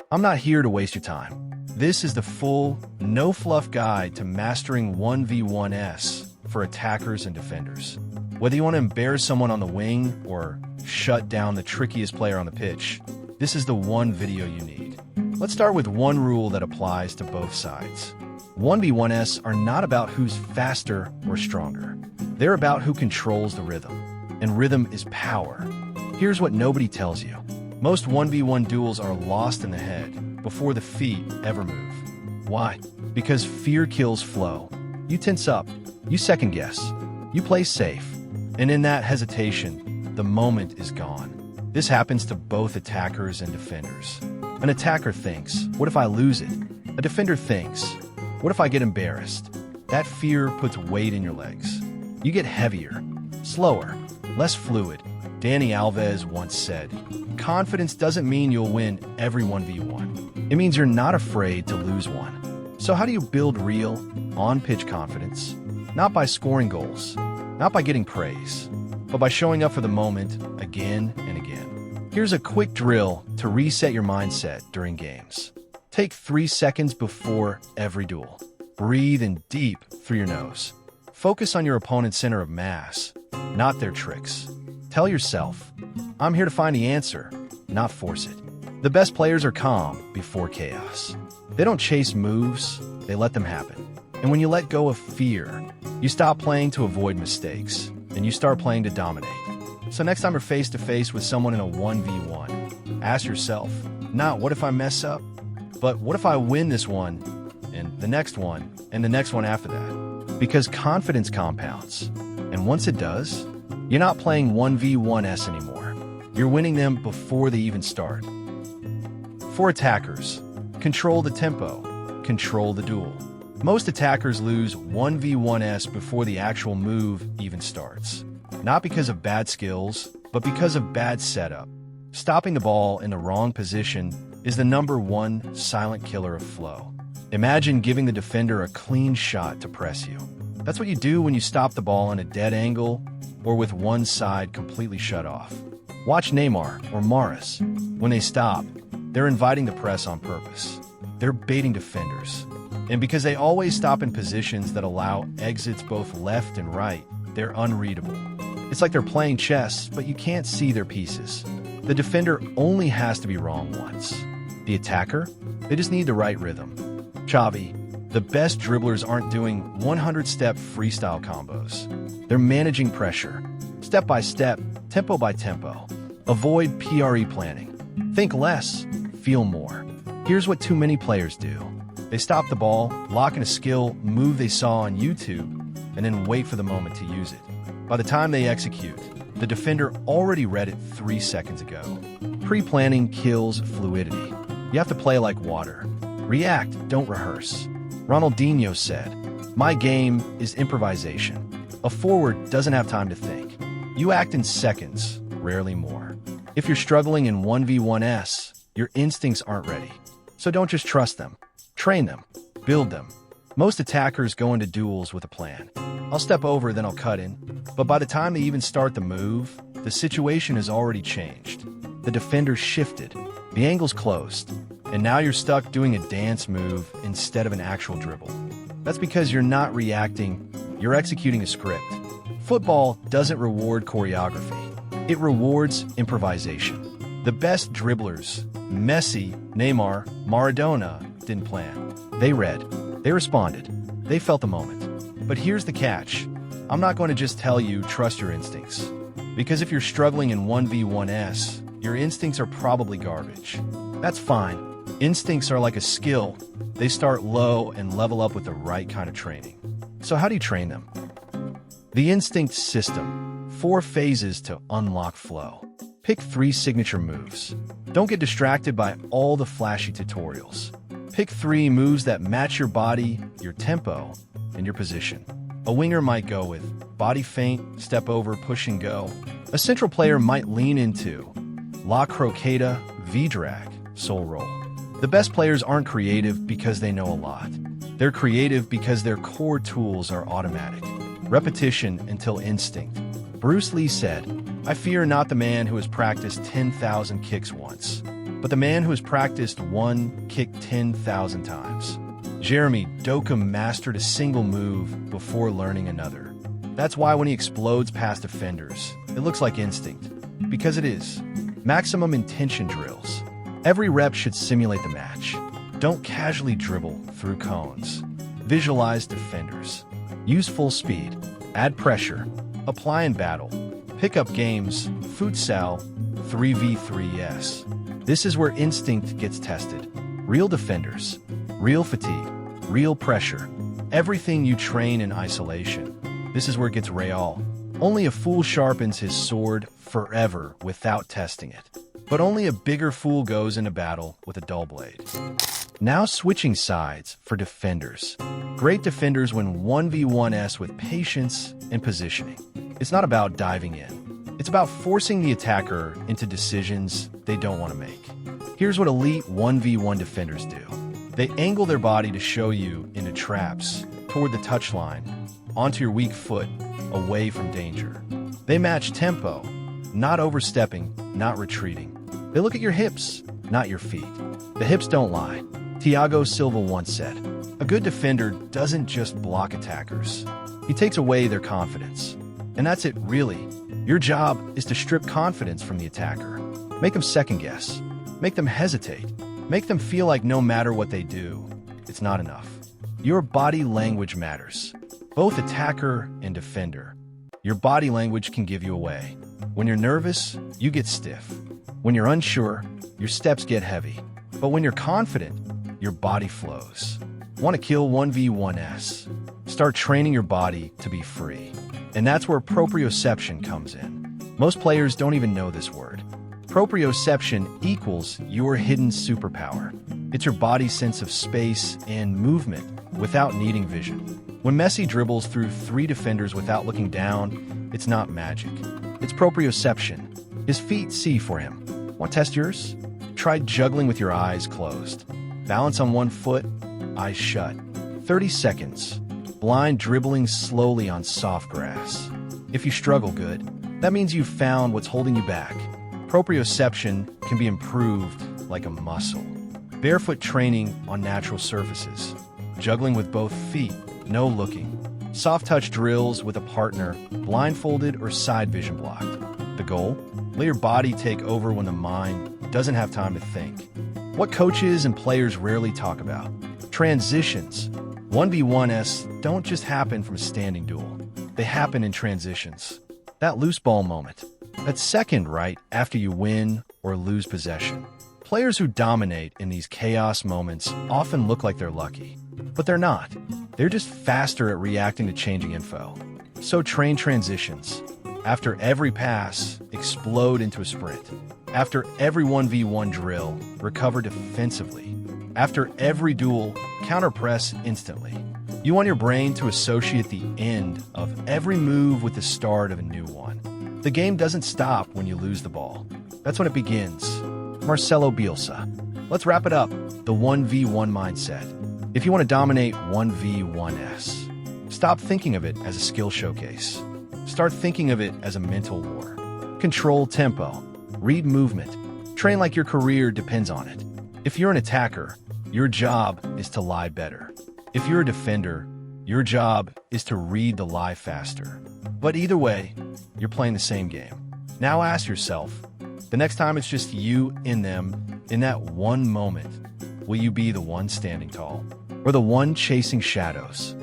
I'm not here to waste your time. This is the full, no-fluff guide to mastering 1v1s for attackers and defenders. Whether you want to embarrass someone on the wing or shut down the trickiest player on the pitch, this is the one video you need. Let's start with one rule that applies to both sides. 1v1s are not about who's faster or stronger. They're about who controls the rhythm. And rhythm is power. Here's what nobody tells you. Most 1v1 duels are lost in the head before the feet ever move. Why? Because fear kills flow. You tense up, you second guess, you play safe, and in that hesitation, the moment is gone. This happens to both attackers and defenders. An attacker thinks, what if I lose it? A defender thinks, what if I get embarrassed? That fear puts weight in your legs. You get heavier, slower, less fluid. Danny Alves once said, confidence doesn't mean you'll win every 1v1. It means you're not afraid to lose one. So how do you build real, on-pitch confidence? Not by scoring goals, not by getting praise, but by showing up for the moment again and again. Here's a quick drill to reset your mindset during games. Take 3 seconds before every duel. Breathe in deep through your nose. Focus on your opponent's center of mass, not their tricks. Tell yourself, I'm here to find the answer, not force it. The best players are calm before chaos. They don't chase moves, they let them happen. And when you let go of fear, you stop playing to avoid mistakes, and you start playing to dominate. So next time you're face-to-face with someone in a 1v1, ask yourself, not what if I mess up, but what if I win this one, and the next one, and the next one after that? Because confidence compounds, and once it does, you're not playing 1v1s anymore. You're winning them before they even start. For attackers, control the tempo, control the duel. Most attackers lose 1v1s before the actual move even starts. Not because of bad skills, but because of bad setup. Stopping the ball in the wrong position is the #1 silent killer of flow. Imagine giving the defender a clean shot to press you. That's what you do when you stop the ball in a dead angle or with one side completely shut off. Watch Neymar or Maris. When they stop, they're inviting the press on purpose. They're baiting defenders. And because they always stop in positions that allow exits both left and right, they're unreadable. It's like they're playing chess, but you can't see their pieces. The defender only has to be wrong once. The attacker? They just need the right rhythm. Xavi, the best dribblers aren't doing 100-step freestyle combos. They're managing pressure, step by step, tempo by tempo. Avoid PRE planning. Think less, feel more. Here's what too many players do. They stop the ball, lock in a skill move they saw on YouTube, and then wait for the moment to use it. By the time they execute, the defender already read it 3 seconds ago. Pre-planning kills fluidity. You have to play like water. React, don't rehearse. Ronaldinho said, my game is improvisation. A forward doesn't have time to think. You act in seconds, rarely more. If you're struggling in 1v1s, your instincts aren't ready. So don't just trust them. Train them. Build them. Most attackers go into duels with a plan. I'll step over, then I'll cut in. But by the time they even start the move, the situation has already changed. The defender shifted. The angle's closed. And now you're stuck doing a dance move instead of an actual dribble. That's because you're not reacting, you're executing a script. Football doesn't reward choreography. It rewards improvisation. The best dribblers, Messi, Neymar, Maradona, didn't plan. They read. They responded. They felt the moment. But here's the catch. I'm not going to just tell you trust your instincts. Because if you're struggling in 1v1s, your instincts are probably garbage. That's fine. Instincts are like a skill. They start low and level up with the right kind of training. So how do you train them? The instinct system. 4 phases to unlock flow. Pick 3 signature moves. Don't get distracted by all the flashy tutorials. Pick 3 moves that match your body, your tempo, and your position. A winger might go with body feint, step over, push and go. A central player might lean into La Croqueta, V-drag, soul roll. The best players aren't creative because they know a lot. They're creative because their core tools are automatic. Repetition until instinct. Bruce Lee said, I fear not the man who has practiced 10,000 kicks once, but the man who has practiced one kick 10,000 times. Jeremy Dokum mastered a single move before learning another. That's why when he explodes past defenders, it looks like instinct. Because it is. Maximum intention drills. Every rep should simulate the match. Don't casually dribble through cones. Visualize defenders. Use full speed. Add pressure. Apply in battle. Pick up games. Futsal 3v3s. This is where instinct gets tested. Real defenders. Real fatigue. Real pressure. Everything you train in isolation. This is where it gets real. Only a fool sharpens his sword forever without testing it. But only a bigger fool goes into battle with a dull blade. Now switching sides for defenders. Great defenders win 1v1s with patience and positioning. It's not about diving in. It's about forcing the attacker into decisions they don't want to make. Here's what elite 1v1 defenders do. They angle their body to show you into traps, toward the touchline, onto your weak foot, away from danger. They match tempo, not overstepping, not retreating. They look at your hips, not your feet. The hips don't lie. Thiago Silva once said, "A good defender doesn't just block attackers. He takes away their confidence." And that's it, really. Your job is to strip confidence from the attacker. Make them second guess. Make them hesitate. Make them feel like no matter what they do, it's not enough. Your body language matters. Both attacker and defender. Your body language can give you away. When you're nervous, you get stiff. When you're unsure, your steps get heavy. But when you're confident, your body flows. Want to kill 1v1s? Start training your body to be free. And that's where proprioception comes in. Most players don't even know this word. Proprioception equals your hidden superpower. It's your body's sense of space and movement without needing vision. When Messi dribbles through 3 defenders without looking down, it's not magic. It's proprioception. His feet see for him. Want to test yours? Try juggling with your eyes closed. Balance on one foot, eyes shut. 30 seconds. Blind dribbling slowly on soft grass. If you struggle good, that means you've found what's holding you back. Proprioception can be improved like a muscle. Barefoot training on natural surfaces. Juggling with both feet, no looking. Soft touch drills with a partner, blindfolded or side vision blocked. The goal? Let your body take over when the mind doesn't have time to think. What coaches and players rarely talk about. Transitions. 1v1s don't just happen from a standing duel. They happen in transitions. That loose ball moment. That second right after you win or lose possession. Players who dominate in these chaos moments often look like they're lucky. But they're not. They're just faster at reacting to changing info. So train transitions. After every pass, explode into a sprint. After every 1v1 drill, recover defensively. After every duel, counter-press instantly. You want your brain to associate the end of every move with the start of a new one. The game doesn't stop when you lose the ball. That's when it begins. Marcelo Bielsa. Let's wrap it up. The 1v1 mindset. If you want to dominate 1v1s, stop thinking of it as a skill showcase. Start thinking of it as a mental war. Control tempo. Read movement. Train like your career depends on it. If you're an attacker, your job is to lie better. If you're a defender, your job is to read the lie faster. But either way, you're playing the same game. Now ask yourself, the next time it's just you in them, in that one moment, will you be the one standing tall or the one chasing shadows?